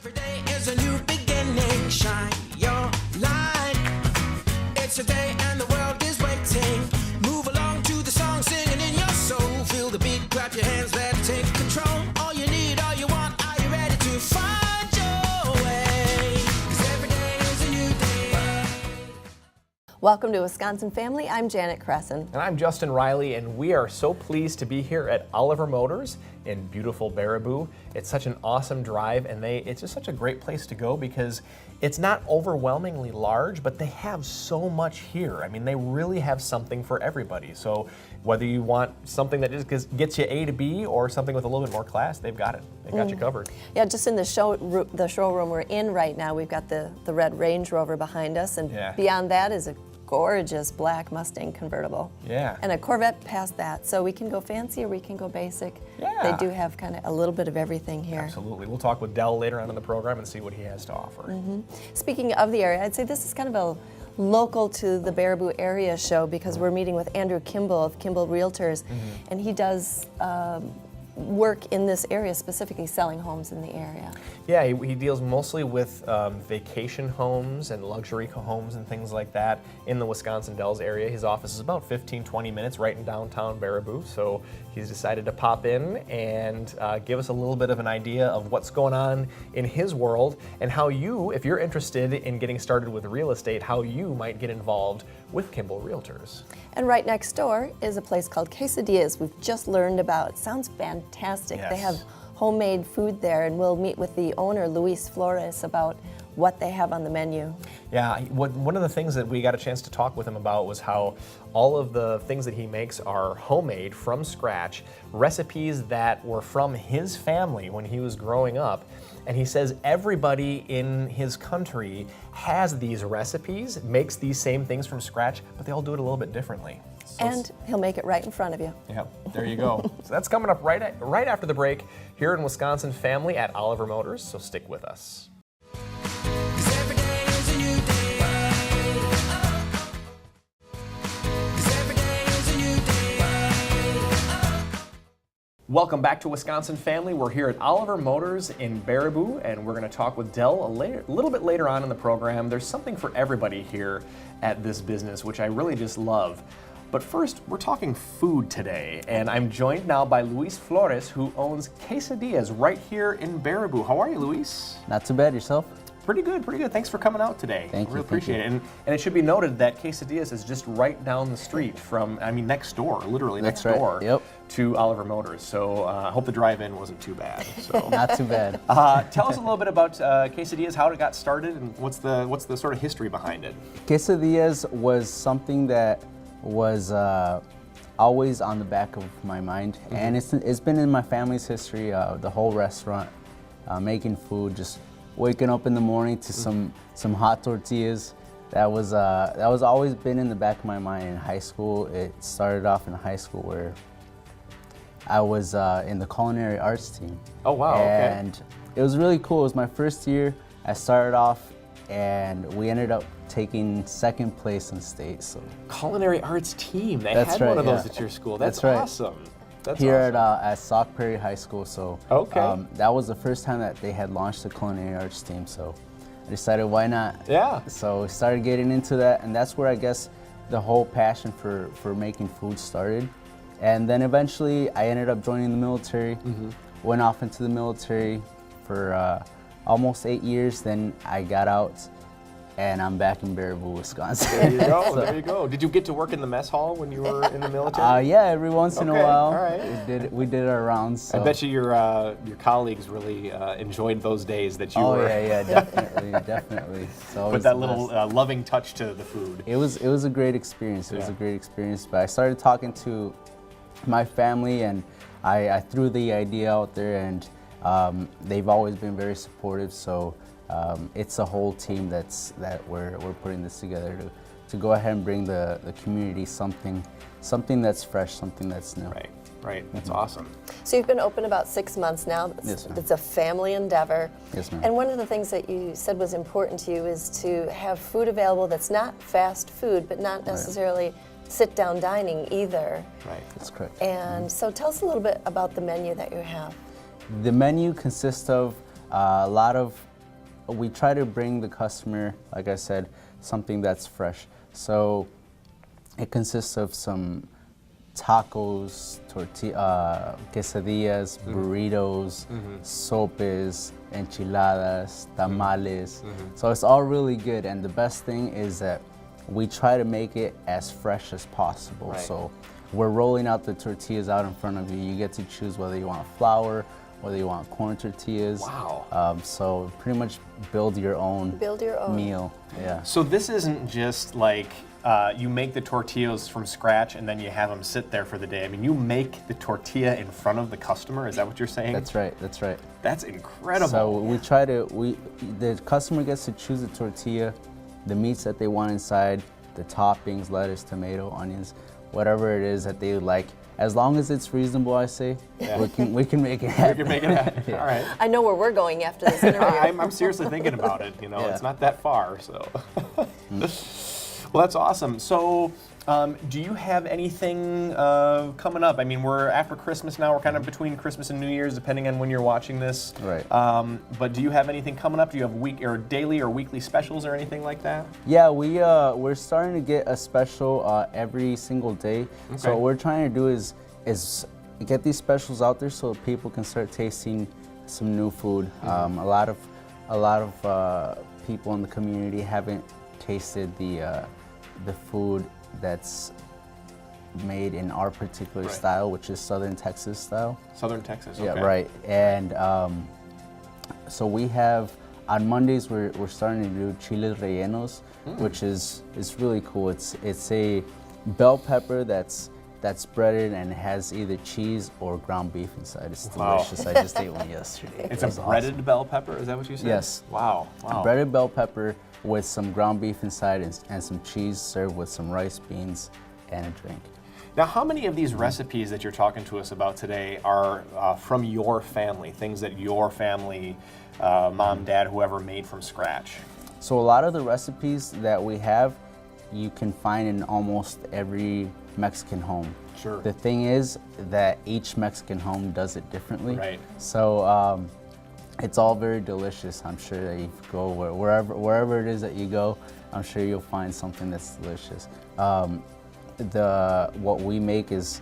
Every day is a new beginning. Shine your light. It's a day and the world is waiting. Move along to the song, singing in your soul. Feel the beat, clap your hands, let's take control. All you need, all you want, are you ready to find your way? 'Cause every day is a new day. Welcome to Wisconsin Family. I'm Janet Crescent. And I'm Justin Riley, and we are so pleased to be here at Oliver Motors in beautiful Baraboo. It's such an awesome drive, and it's just such a great place to go because it's not overwhelmingly large, but they have so much here. I mean, they really have something for everybody. So whether you want something that just gets you A to B or something with a little bit more class, they've got it. They've got you covered. Yeah, just in the showroom we're in right now, we've got the red Range Rover behind us, and beyond that is a gorgeous black Mustang convertible. Yeah. And a Corvette past that. So we can go fancy or we can go basic. Yeah. They do have kind of a little bit of everything here. Absolutely. We'll talk with Dell later on in the program and see what he has to offer. Speaking of the area, I'd say this is kind of a local to the Baraboo area show because we're meeting with Andrew Kimball of Kimball Realtors, and he does work in this area, specifically selling homes in the area. Yeah, he deals mostly with vacation homes and luxury homes and things like that in the Wisconsin Dells area. His office is about 15-20 minutes right in downtown Baraboo, so he's decided to pop in and give us a little bit of an idea of what's going on in his world and how you, if you're interested in getting started with real estate, how you might get involved with Kimball Realtors. And right next door is a place called Quesadillas we've just learned about. It sounds fantastic. Yes. They have homemade food there, and we'll meet with the owner, Luis Flores, about what they have on the menu. Yeah, one of the things that we got a chance to talk with him about was how all of the things that he makes are homemade from scratch, recipes that were from his family when he was growing up. And he says everybody in his country has these recipes, makes these same things from scratch, but they all do it a little bit differently. So And he'll make it right in front of you. yeah, there you go. So that's coming up right after the break here in Wisconsin Family at Oliver Motors, so stick with us. 'Cause every day is a new day. 'Cause every day is a new day. Welcome back to Wisconsin Family. We're here at Oliver Motors in Baraboo, and we're going to talk with Dell a little bit later on in the program. There's something for everybody here at this business, which I really just love. But first, we're talking food today, and I'm joined now by Luis Flores, who owns Quesadillas right here in Baraboo. How are you, Luis? Not too bad, yourself? Pretty good, pretty good. Thanks for coming out today. Thank you. Really appreciate it. And it should be noted that Quesadillas is just right down the street from, next door, literally next That's right. door Yep. to Oliver Motors. So I hope the drive-in wasn't too bad. So. Not too bad. Tell us a little bit about Quesadillas, how it got started, and what's the sort of history behind it? Quesadillas was something that was always on the back of my mind, and it's been in my family's history. The whole restaurant, making food, just waking up in the morning to some hot tortillas. That was always been in the back of my mind in high school. It started off in high school where I was in the culinary arts team. Oh wow! Okay. And it was really cool. It was my first year. I started off, and we ended up taking second place in state. So Culinary arts team. They That's had right, one of those yeah. at your school. That's right. awesome. That's here awesome. at Sauk Prairie High School. So Okay. that was the first time that they had launched the culinary arts team. So I decided, why not? Yeah. So we started getting into that, and that's where I guess the whole passion for making food started. And then eventually I ended up joining the military, went off into the military for almost 8 years. Then I got out, and I'm back in Baraboo, Wisconsin. There you go. There you go. Did you get to work in the mess hall when you were in the military? Yeah, every once in a Okay, while. all right. We did our rounds. So. I bet you your colleagues really enjoyed those days that you Oh were. yeah, definitely, definitely. So it Put was that the little best. loving touch to the food. It was a great experience. It was Yeah. a great experience. But I started talking to my family, and I threw the idea out there, and they've always been very supportive. So it's a whole team that we're putting this together to go ahead and bring the community something that's fresh, something that's new. Right. That's awesome. So you've been open about 6 months now. Yes, ma'am. It's a family endeavor. Yes, ma'am. And one of the things that you said was important to you is to have food available that's not fast food, but not necessarily sit-down dining either. Right. That's correct. And so tell us a little bit about the menu that you have. The menu consists of We try to bring the customer, like I said, something that's fresh. So it consists of some tacos, quesadillas, burritos, sopes, enchiladas, tamales. So it's all really good, and the best thing is that we try to make it as fresh as possible. Right. So we're rolling out the tortillas out in front of you. You get to choose whether you want flour, whether you want corn tortillas. Wow. So pretty much build your own meal. Yeah. So this isn't just like you make the tortillas from scratch and then you have them sit there for the day. I mean, you make the tortilla in front of the customer. Is that what you're saying? That's right. That's right. That's incredible. So the customer gets to choose the tortilla, the meats that they want inside, the toppings, lettuce, tomato, onions, whatever it is that they like. As long as it's reasonable, I say, we can make it happen. We can make it happen. Yeah. All right. I know where we're going after this interview. I'm seriously thinking about it. You know, Yeah. it's not that far. So, well, that's awesome. So, do you have anything coming up? I mean, we're after Christmas now. We're kind of between Christmas and New Year's, depending on when you're watching this. Right. But do you have anything coming up? Do you have daily or weekly specials or anything like that? Yeah, we're starting to get a special every single day. So what we're trying to do is get these specials out there so people can start tasting some new food. A lot of people in the community haven't tasted the food that's made in our particular style, which is Southern Texas style. Southern Texas. Okay. Yeah, right. And so we have on Mondays we're starting to do chiles rellenos, which is really cool. It's a bell pepper that's breaded and has either cheese or ground beef inside. It's delicious. I just ate one yesterday. It's a breaded bell pepper. Is that what you said? Yes. Wow. Wow. Breaded bell pepper with some ground beef inside and some cheese, served with some rice, beans, and a drink. Now, how many of these recipes that you're talking to us about today are from your family, things that your family, mom, dad, whoever, made from scratch? So a lot of the recipes that we have, you can find in almost every Mexican home. Sure. The thing is that each Mexican home does it differently. Right. So it's all very delicious. I'm sure that you go wherever it is that you go, I'm sure you'll find something that's delicious. What we make is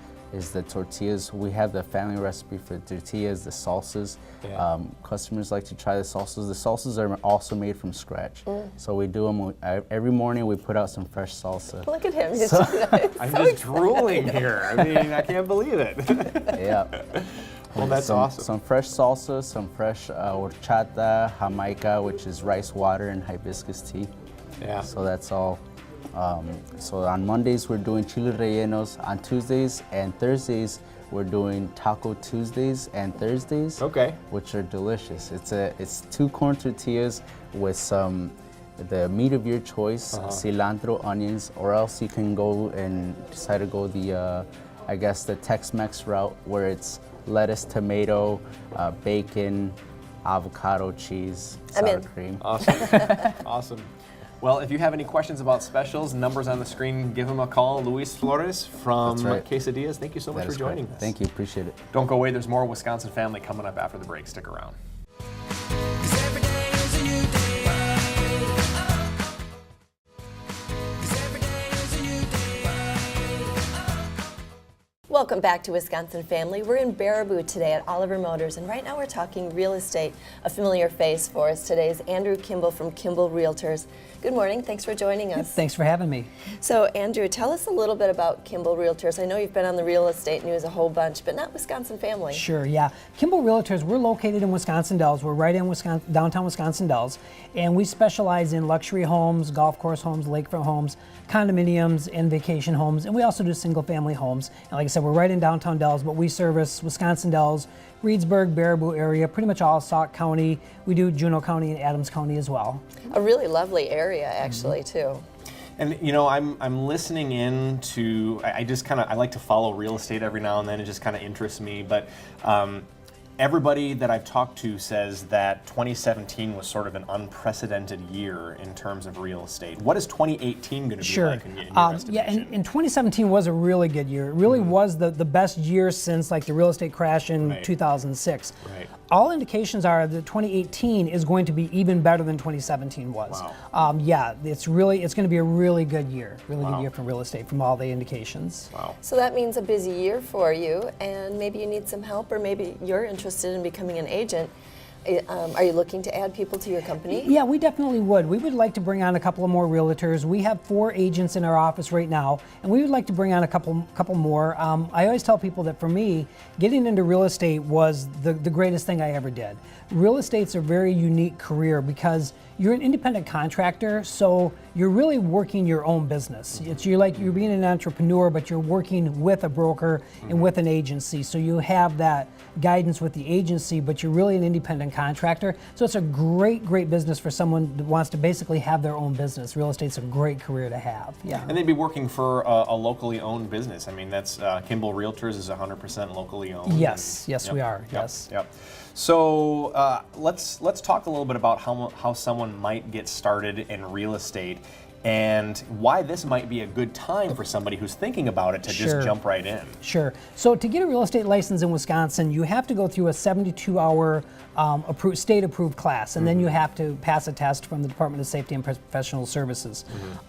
the tortillas. We have the family recipe for tortillas, the salsas. Yeah. Customers like to try the salsas. The salsas are also made from scratch. So we do them every morning. We put out some fresh salsa. Look at him. I'm just drooling here. I mean, I can't believe it. Yeah. Well, that's awesome. Some fresh salsa, some fresh horchata, jamaica, which is rice water and hibiscus tea. Yeah. So that's all. So on Mondays we're doing chile rellenos. On Tuesdays and Thursdays we're doing Taco Tuesdays and Thursdays. Okay. Which are delicious. It's 2 corn tortillas with the meat of your choice, cilantro, onions, or else you can go and decide to go the Tex-Mex route where it's lettuce, tomato, bacon, avocado, cheese, sour cream. Awesome. Awesome. Well, if you have any questions about specials, numbers on the screen, give him a call. Luis Flores from Quesadillas, thank you so much for joining us. Thank you, appreciate it. Don't go away, there's more Wisconsin Family coming up after the break. Stick around. 'Cause every day is a new day. 'Cause every day is a new day. Welcome back to Wisconsin Family. We're in Baraboo today at Oliver Motors, and right now we're talking real estate. A familiar face for us today is Andrew Kimball from Kimball Realtors. Good morning. Thanks for joining us. Thanks for having me. So, Andrew, tell us a little bit about Kimball Realtors. I know you've been on the real estate news a whole bunch, but not Wisconsin Family. Sure, yeah. Kimball Realtors, we're located in Wisconsin Dells. We're right in downtown Wisconsin Dells, and we specialize in luxury homes, golf course homes, lakefront homes, condominiums, and vacation homes, and we also do single-family homes. And like I said, we're right in downtown Dells, but we service Wisconsin Dells, Reedsburg, Baraboo area, pretty much all Sauk County. We do Juneau County and Adams County as well. A really lovely area, actually, too. And you know, I'm listening in to, I just kind of, I like to follow real estate every now and then. It just kind of interests me. But everybody that I've talked to says that 2017 was sort of an unprecedented year in terms of real estate. What is 2018 going to be like in your estimation? Yeah, and 2017 was a really good year. It really was the best year since like the real estate crash in 2006. Right. All indications are that 2018 is going to be even better than 2017 was. Wow. Yeah, it's going to be a really good year, good year for real estate from all the indications. Wow. So that means a busy year for you, and maybe you need some help, or maybe you're interested in becoming an agent. Are you looking to add people to your company? Yeah, we definitely would. We would like to bring on a couple of more realtors. We have 4 agents in our office right now, and we would like to bring on a couple more. I always tell people that for me, getting into real estate was the greatest thing I ever did. Real estate's a very unique career because you're an independent contractor, so you're really working your own business. You're being an entrepreneur, but you're working with a broker and with an agency. So you have that guidance with the agency, but you're really an independent contractor. So it's a great business for someone that wants to basically have their own business. Real estate's a great career to have. Yeah. And they'd be working for a locally owned business. I mean, that's Kimball Realtors is 100% locally owned. Yes, yes, Yep, we are. yep, Yes. Yep. So let's talk a little bit about how someone might get started in real estate and why this might be a good time for somebody who's thinking about it to just jump right in. Sure. So to get a real estate license in Wisconsin, you have to go through a 72-hour state-approved class, and then you have to pass a test from the Department of Safety and Professional Services.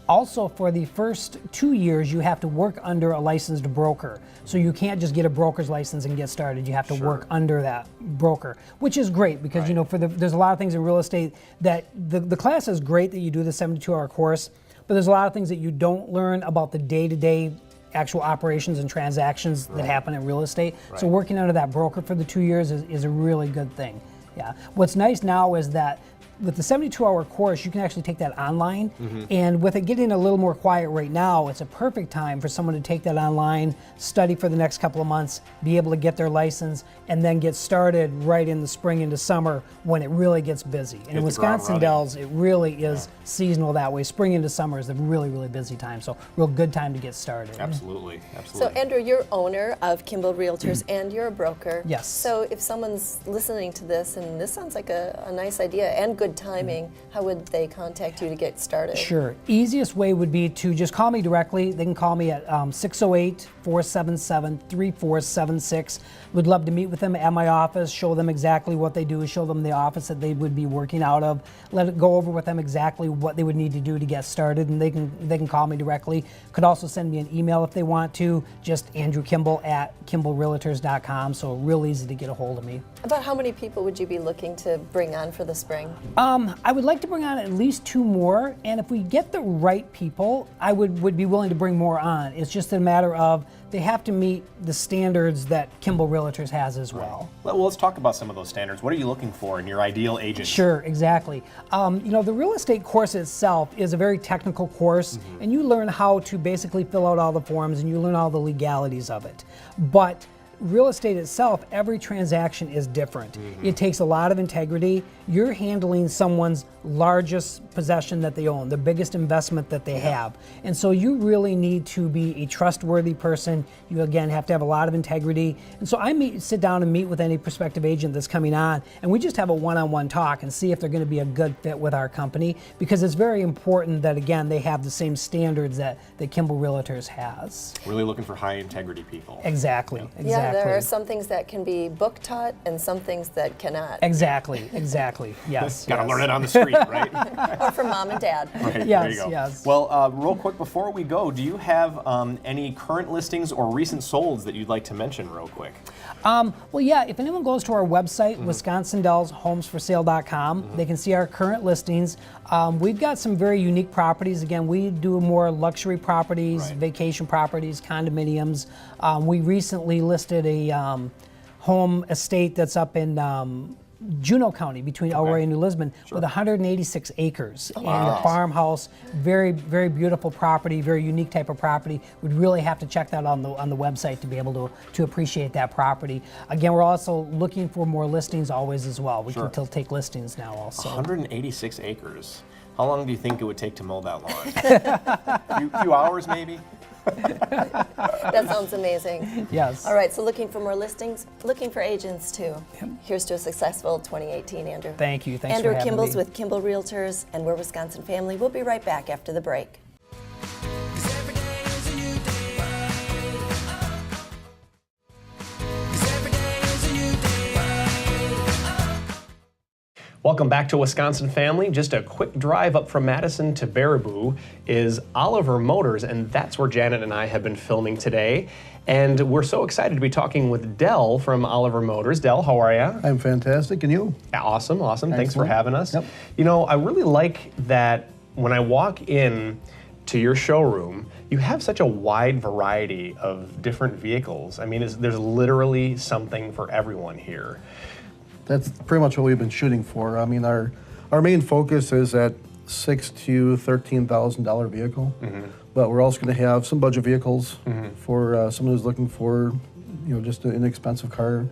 Also, for the first 2 years, you have to work under a licensed broker. So you can't just get a broker's license and get started. You have to work under that broker, which is great because you know there's a lot of things in real estate that the class is great that you do the 72-hour course, but there's a lot of things that you don't learn about the day-to-day actual operations and transactions that happen in real estate. So working under that broker for the 2 years is a really good thing. Yeah. What's nice now is that with the 72-hour course, you can actually take that online. And with it getting a little more quiet right now, it's a perfect time for someone to take that online, study for the next couple of months, be able to get their license, and then get started right in the spring into summer when it really gets busy. And in Wisconsin Dells, it really is seasonal that way. Spring into summer is a really busy time. So real good time to get started. Absolutely. So Andrew, you're owner of Kimball Realtors and you're a broker. Yes. So if someone's listening to this and this sounds like a nice idea and good timing, how would they contact you to get started? Sure. Easiest way would be to just call me directly. They can call me at 608-477-3476. We'd love to meet with them at my office, show them exactly what they do, show them the office that they would be working out of, let it go over with them exactly what they would need to do to get started, and they can call me directly. Could also send me an email if they want to, just andrewkimball@kimballrealtors.com, so real easy to get a hold of me. About how many people would you be looking to bring on for the spring? I would like to bring on at least 2 more, and if we get the right people, I would be willing to bring more on. It's just a matter of they have to meet the standards that Kimball Realtors has as well. Well, let's talk about some of those standards. What are you looking for in your ideal agent? Sure, exactly. You know, the real estate course itself is a very technical course, and you learn how to basically fill out all the forms and you learn all the legalities of it. But real estate itself, every transaction is different. It takes a lot of integrity. You're handling someone's largest possession that they own, the biggest investment that they have. And so you really need to be a trustworthy person. You, again, have to have a lot of integrity. And so I sit down and meet with any prospective agent that's coming on, and we just have a one-on-one talk and see if they're going to be a good fit with our company, because it's very important that, again, they have the same standards that Kimball Realtors has. Really looking for high integrity people. Exactly, exactly. Yeah, there are some things that can be book taught and some things that cannot. Exactly, yes. Got to learn it on the street, right? Or from mom and dad. Right, Yes, there you go. yes. Well, real quick before we go, do you have any current listings or recent solds that you'd like to mention real quick? Well, yeah, if anyone goes to our website, WisconsinDellsHomesForSale.com, they can see our current listings. We've got some very unique properties. Again, we do more luxury properties, vacation properties, condominiums. We recently listed a home estate that's up in Juneau County between Elroy and New Lisbon with 186 acres and a farmhouse. Very, very beautiful property, very unique type of property. We'd really have to check that on the website to be able to appreciate that property. Again, we're also looking for more listings always as well. We can take listings now also. 186 acres. How long do you think it would take to mow that lawn? Few hours maybe? That sounds amazing. Yes. All right, so looking for more listings, looking for agents too. Here's to a successful 2018, Andrew. Thank you. Thanks Andrew for having Kimball's me. with Kimball Realtors, and we're Wisconsin Family. We'll be right back after the break. 'Cause every day is a new day. 'Cause every day is a new day. Welcome back to Wisconsin Family. Just a quick drive up from Madison to Baraboo is Oliver Motors, and that's where Janet and I have been filming today. And we're so excited to be talking with Dell from Oliver Motors. Dell, how are you? I'm fantastic, and you? Awesome. Thanks for Excellent. having us. Yep. You know, I really like that when I walk in to your showroom, you have such a wide variety of different vehicles. I mean, there's literally something for everyone here. That's pretty much what we've been shooting for. I mean, our main focus is at $6,000 to $13,000 vehicle, but we're also going to have some budget vehicles for someone who's looking for, just an inexpensive car,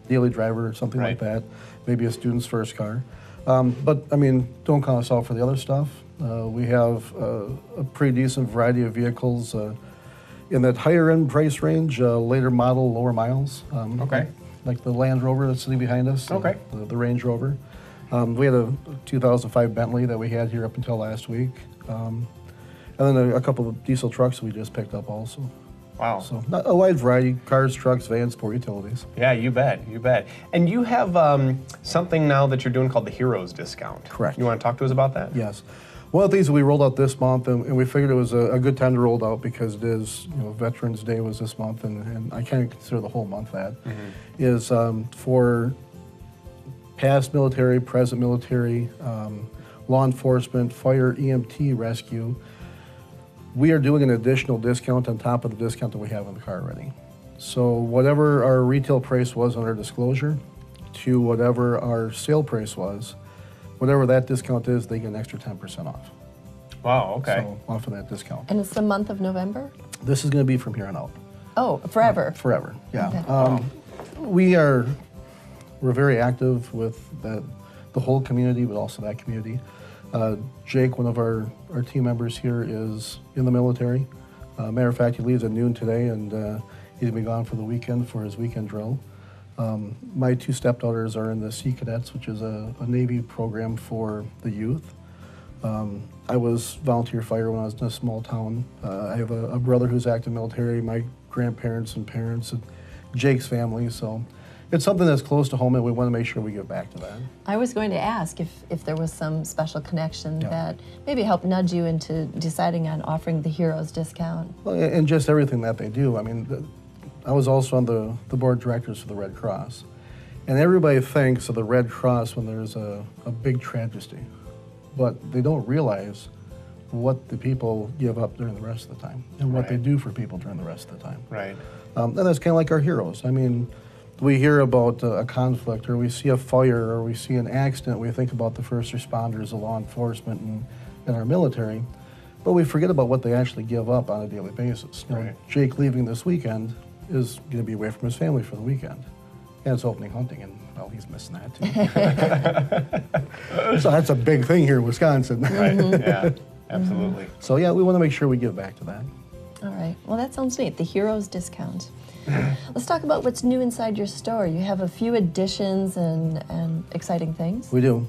daily driver or something like Right. that. Maybe a student's first car. But I mean, don't count us out for the other stuff. We have a pretty decent variety of vehicles in that higher end price range, later model, lower miles. Okay. Like the Land Rover that's sitting behind us. Okay. The Range Rover. We had a 2005 Bentley that we had here up until last week. And then a couple of diesel trucks we just picked up also. Wow. So not a wide variety, cars, trucks, vans, sport utilities. Yeah, you bet. And you have something now that you're doing called the Heroes Discount. Correct. You want to talk to us about that? Yes. One of the things that we rolled out this month, and we figured it was a good time to roll it out because it is, Veterans Day was this month, and I kind of consider the whole month that, is for past military, present military, law enforcement, fire, EMT, rescue. We are doing an additional discount on top of the discount that we have on the car already. So whatever our retail price was on our disclosure to whatever our sale price was, whatever that discount is, they get an extra 10% off. Wow, okay. So off of that discount. And it's the month of November? This is going to be from here on out. Oh, forever. Forever, yeah. Okay. We're very active with the whole community, but also that community. Jake, one of our team members here, is in the military. Matter of fact, he leaves at noon today, and he's going to be gone for the weekend for his weekend drill. My two stepdaughters are in the Sea Cadets, which is a Navy program for the youth. I was volunteer fire when I was in a small town. I have a brother who's active military, my grandparents and parents, and Jake's family. So it's something that's close to home, and we want to make sure we give back to that. I was going to ask if there was some special connection Yeah. that maybe helped nudge you into deciding on offering the Heroes discount. Well, and just everything that they do. I mean, I was also on the board of directors for the Red Cross. And everybody thinks of the Red Cross when there's a big tragedy. But they don't realize what the people give up during the rest of the time and what they Right. do for people during the rest of the time. Right. And that's kind of like our heroes. I mean, we hear about a conflict, or we see a fire, or we see an accident, we think about the first responders, the law enforcement, and our military, but we forget about what they actually give up on a daily basis. You know, Right. Jake leaving this weekend is going to be away from his family for the weekend, and it's opening hunting, and well, he's missing that too. So that's a big thing here in Wisconsin. Right. Yeah. Absolutely. So yeah, we want to make sure we give back to that. All right. Well, that sounds neat. The Heroes discount. Let's talk about what's new inside your store. You have a few additions and exciting things. We do.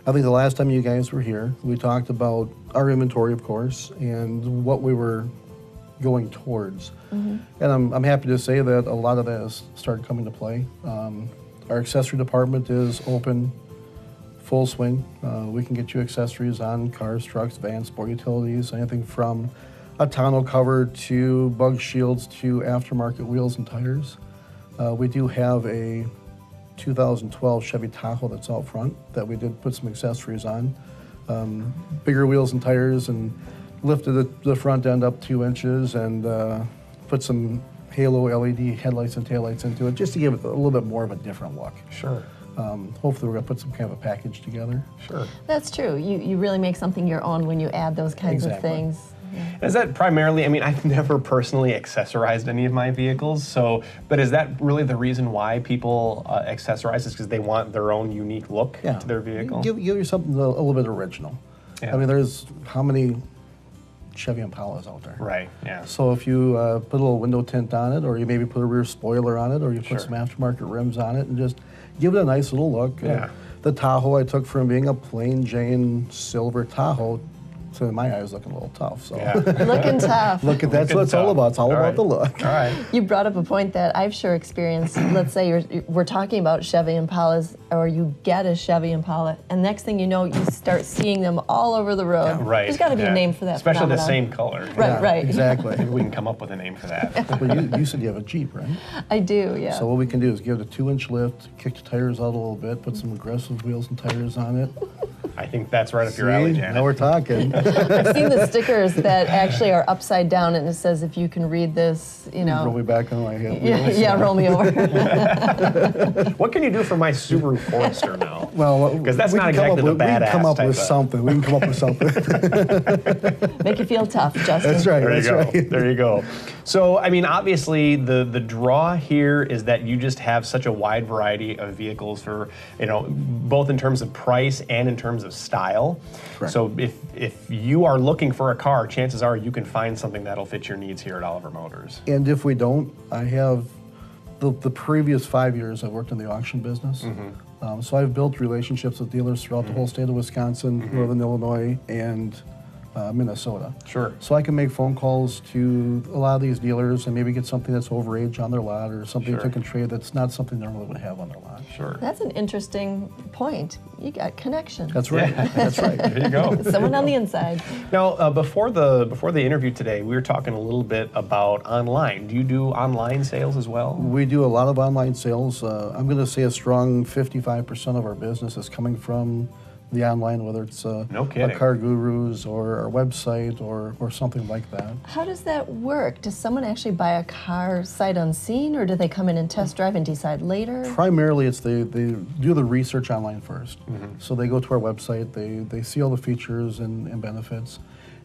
I think the last time you guys were here, we talked about our inventory, of course, and what we were going towards. And I'm happy to say that a lot of that has started coming to play. Our accessory department is open, full swing. We can get you accessories on cars, trucks, vans, sport utilities, anything from a tonneau cover to bug shields to aftermarket wheels and tires. We do have a 2012 Chevy Tahoe that's out front that we did put some accessories on. Bigger wheels and tires, and lifted the front end up 2 inches and put some halo LED headlights and taillights into it just to give it a little bit more of a different look. Sure. Hopefully we're going to put some kind of a package together. Sure. That's true. You really make something your own when you add those kinds of Exactly. things. Is that primarily, I mean, I've never personally accessorized any of my vehicles, but is that really the reason why people accessorize, is because they want their own unique look to their vehicle? Give you something a little bit original. Yeah. I mean, there's how many Chevy Impalas out there. Right, yeah. So if you put a little window tint on it, or you maybe put a rear spoiler on it, or you put Sure. some aftermarket rims on it, and just give it a nice little look. Yeah. The Tahoe I took from being a plain Jane silver Tahoe to, in my eyes, looking a little tough. So Yeah. Looking tough. look at that's what it's all tough. about. It's all about right. the look. All right. You brought up a point that I've sure experienced. Let's say we're talking about Chevy Impalas, or you get a Chevy Impala, and next thing you know, you start seeing them all over the road. Right. There's got to be yeah. a name for that. Especially the phenomenon. same color. Right, Yeah, right. Exactly. Maybe we can come up with a name for that. Well, you said you have a Jeep, right? I do, yeah. So what we can do is give it a 2-inch lift, kick the tires out a little bit, put some aggressive wheels and tires on it. I think that's right up your alley, See? Janet. Now we're talking. I've seen the stickers that actually are upside down, and it says, if you can read this, you know. Roll me back on my head. Yeah, yeah, roll me over. What can you do for my Subaru Forester now? Well, 'Cause that's we not can come exactly up the with, we can come badass up type with of- something. We can come up with something. Make you feel tough, Justin. That's right. There you That's go. right. There you go. So, I mean, obviously, the draw here is that you just have such a wide variety of vehicles for, you know, both in terms of price and in terms of style. Correct. So, if you are looking for a car, chances are you can find something that'll fit your needs here at Oliver Motors. And if we don't, I have the previous 5 years I worked in the auction business. So I've built relationships with dealers throughout the whole state of Wisconsin, Northern Illinois, and Minnesota. Sure. So I can make phone calls to a lot of these dealers and maybe get something that's overage on their lot, or something Sure. to trade that's not something they normally would have on their lot. Sure. That's an interesting point. You got connections. That's right. That's right. There you go. Someone on the inside. Now, before the interview today, we were talking a little bit about online. Do you do online sales as well? We do a lot of online sales. I'm going to say a strong 55% of our business is coming from the online, whether it's No kidding. a Car Gurus or our website or something like that. How does that work? Does someone actually buy a car sight unseen, or do they come in and test drive and decide later? Primarily, it's they do the research online first. So they go to our website, they see all the features and benefits,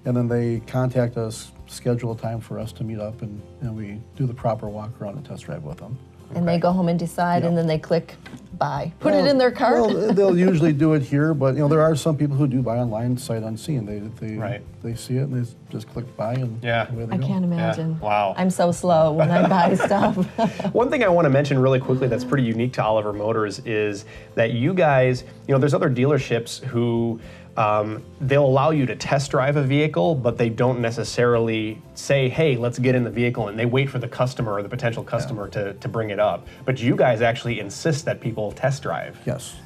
and then they contact us, schedule a time for us to meet up, and we do the proper walk around and test drive with them. And they go home and decide, Yep. and then they click buy. Put it in their cart. Well, they'll usually do it here, but there are some people who do buy online sight unseen. Right. They see it and they just click buy and Yeah. away they I go. can't imagine. Wow. I'm so slow when I buy stuff. One thing I want to mention really quickly that's pretty unique to Oliver Motors is that you guys, there's other dealerships who they'll allow you to test drive a vehicle, but they don't necessarily say, hey, let's get in the vehicle, and they wait for the customer or the potential customer to bring it up. But you guys actually insist that people test drive. Yes.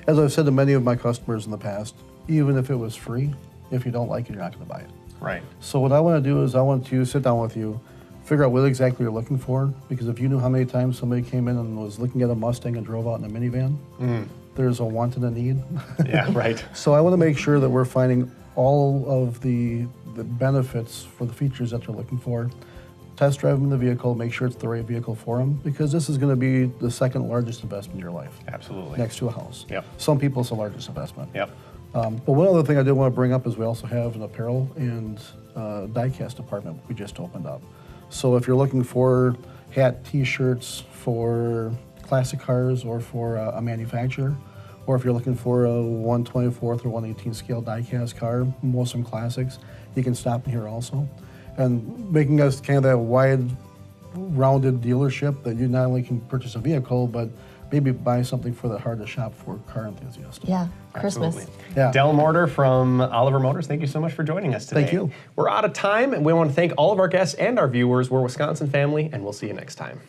As I've said to many of my customers in the past, even if it was free, if you don't like it, you're not going to buy it. Right. So what I want to do is I want to sit down with you, figure out what exactly you're looking for, because if you knew how many times somebody came in and was looking at a Mustang and drove out in a minivan, there's a want and a need. Yeah, right. So I want to make sure that we're finding all of the benefits for the features that they're looking for. Test drive them in the vehicle, make sure it's the right vehicle for them, because this is going to be the second largest investment in your life, Absolutely. next to a house. Yep. Some people, it's the largest investment. Yep. But one other thing I did want to bring up is we also have an apparel and die-cast department we just opened up. So if you're looking for hat, t-shirts for classic cars or for a manufacturer, or if you're looking for a 1/24th or 1/18 scale die-cast car, most of them classics, you can stop in here also. And making us kind of that wide-rounded dealership that you not only can purchase a vehicle, but maybe buy something for the hard-to-shop for car enthusiasts. Yeah, Christmas. Absolutely. Yeah. Del Mortar from Oliver Motors, thank you so much for joining us today. Thank you. We're out of time, and we want to thank all of our guests and our viewers. We're Wisconsin family, and we'll see you next time.